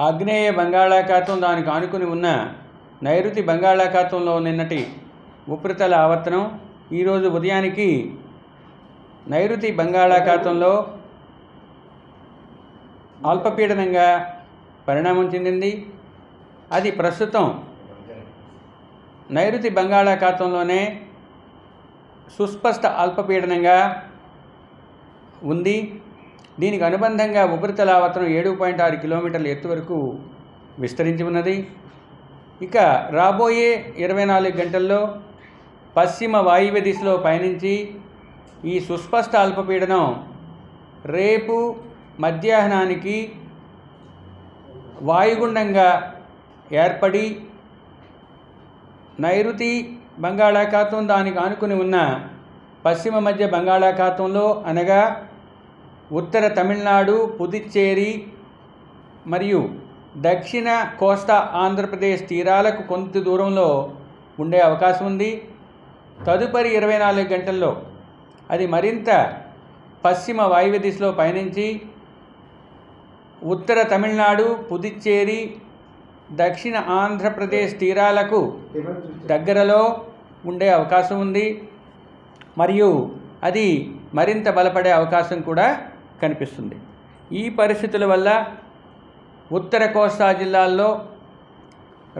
ఆగ్నేయ బంగాళాఖాతం దానికి ఆనుకుని ఉన్న నైరుతి బంగాళాఖాతంలో నిన్నటి ఉపరితల ఆవర్తనం ఈరోజు ఉదయానికి నైరుతి బంగాళాఖాతంలో అల్పపీడనంగా పరిణామం చెందింది. అది ప్రస్తుతం నైరుతి బంగాళాఖాతంలోనే సుస్పష్ట అల్పపీడనంగా ఉంది. దీనికి అనుబంధంగా ఉపరితల ఆవర్తనం 7.6 కిలోమీటర్ల ఎత్తు వరకు విస్తరించి ఉన్నది. ఇక రాబోయే 24 గంటల్లో పశ్చిమ వాయువ్య దిశలో పయనించి ఈ సుస్పష్ట అల్పపీడనం రేపు మధ్యాహ్నానికి వాయుగుండంగా ఏర్పడి నైరుతి బంగాళాఖాతం దానికి ఆనుకుని ఉన్న పశ్చిమ మధ్య బంగాళాఖాతంలో అనగా ఉత్తర తమిళనాడు, పుదుచ్చేరి మరియు దక్షిణ కోస్తా ఆంధ్రప్రదేశ్ తీరాలకు కొంత దూరంలో ఉండే అవకాశం ఉంది. తదుపరి 24 గంటల్లో అది మరింత పశ్చిమ వాయువ్య దిశలో పయనించి ఉత్తర తమిళనాడు, పుదుచ్చేరి, దక్షిణ ఆంధ్రప్రదేశ్ తీరాలకు దగ్గరలో ఉండే అవకాశం ఉంది. మరియు అది మరింత బలపడే అవకాశం కూడా కనిపిస్తుంది. ఈ పరిస్థితుల వల్ల ఉత్తర కోస్తా జిల్లాల్లో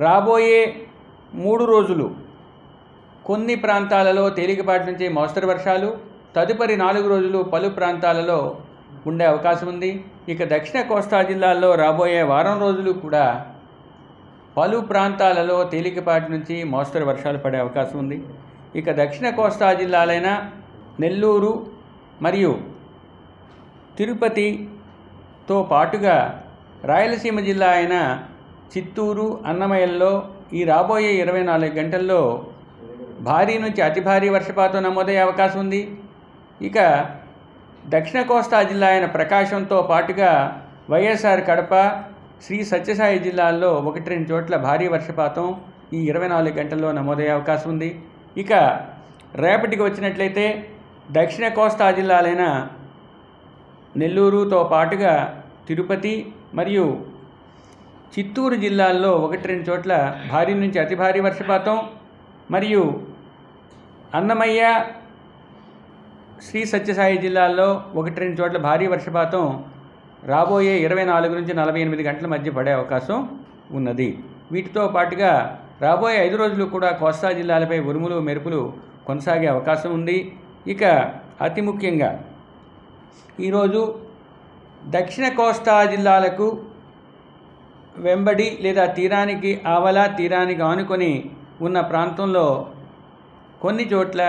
రాబోయే 3 రోజులు కొన్ని ప్రాంతాలలో తేలికపాటి నుంచి మోస్తరు వర్షాలు, తదుపరి 4 రోజులు పలు ప్రాంతాలలో ఉండే అవకాశం ఉంది. ఇక దక్షిణ కోస్తా జిల్లాల్లో రాబోయే వారం రోజులు కూడా పలు ప్రాంతాలలో తేలికపాటి నుంచి మోస్తరు వర్షాలు పడే అవకాశం ఉంది. ఇక దక్షిణ కోస్తా జిల్లాలైన నెల్లూరు మరియు తిరుపతితో పాటుగా రాయలసీమ జిల్లా అయిన చిత్తూరు, అన్నమయ్యల్లో ఈ రాబోయే 24 గంటల్లో భారీ నుంచి అతి భారీ వర్షపాతం నమోదయ్యే అవకాశం ఉంది. ఇక దక్షిణ కోస్తా జిల్లా అయిన ప్రకాశంతో పాటుగా వైఎస్ఆర్ కడప, శ్రీ సత్యసాయి జిల్లాల్లో 1-2 చోట్ల భారీ వర్షపాతం ఈ 24 గంటల్లో నమోదయ్యే అవకాశం ఉంది. ఇక రేపటికి వచ్చినట్లయితే దక్షిణ కోస్తా జిల్లాలైన నెల్లూరుతో పాటుగా తిరుపతి మరియు చిత్తూరు జిల్లాల్లో 1-2 చోట్ల భారీ నుంచి అతి భారీ వర్షపాతం మరియు అన్నమయ్య, శ్రీ సత్యసాయి జిల్లాల్లో 1-2 చోట్ల భారీ వర్షపాతం రాబోయే 24 నుంచి 48 గంటల మధ్య పడే అవకాశం ఉన్నది. వీటితో పాటుగా రాబోయే 5 రోజులు కూడా కోస్తా జిల్లాలపై ఉరుములు మెరుపులు కొనసాగే అవకాశం ఉంది. ఇక అతి ముఖ్యంగా ఈరోజు దక్షిణ కోస్తా జిల్లాలకు వెంబడి లేదా తీరానికి ఆవల తీరానికి ఆనుకొని ఉన్న ప్రాంతంలో కొన్ని చోట్ల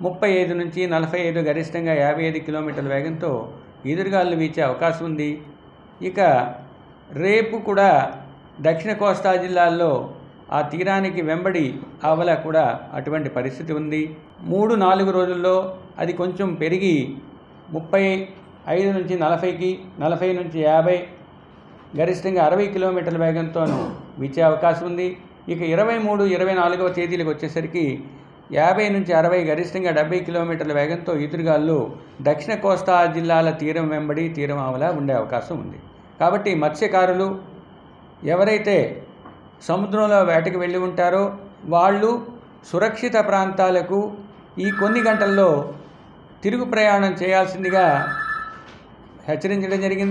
35 నుంచి 45 గరిష్టంగా 55 కిలోమీటర్ల వేగంతో ఈదురుగాలులు వీచే అవకాశం ఉంది. ఇక రేపు కూడా దక్షిణ కోస్తా జిల్లాల్లో ఆ తీరానికి వెంబడి ఆవల కూడా అటువంటి పరిస్థితి ఉంది. 3-4 రోజుల్లో అది కొంచెం పెరిగి 35 నుంచి 40కి, 40 నుంచి 50 గరిష్టంగా 60 కిలోమీటర్ల వేగంతోనూ వీచే అవకాశం ఉంది. ఇక 23, 24వ తేదీలకు వచ్చేసరికి 50 నుంచి 60 గరిష్టంగా 70 కిలోమీటర్ల వేగంతో ఈదురుగాలు దక్షిణ కోస్తా జిల్లాల తీరం వెంబడి తీరం ఆవల ఉండే అవకాశం ఉంది. కాబట్టి మత్స్యకారులు ఎవరైతే సముద్రంలో వేటకు వెళ్ళి ఉంటారో వాళ్ళు సురక్షిత ప్రాంతాలకు ఈ కొన్ని గంటల్లో తిరుగు ప్రయాణం చేయాల్సిందిగా హెచ్చరించడం జరిగింది.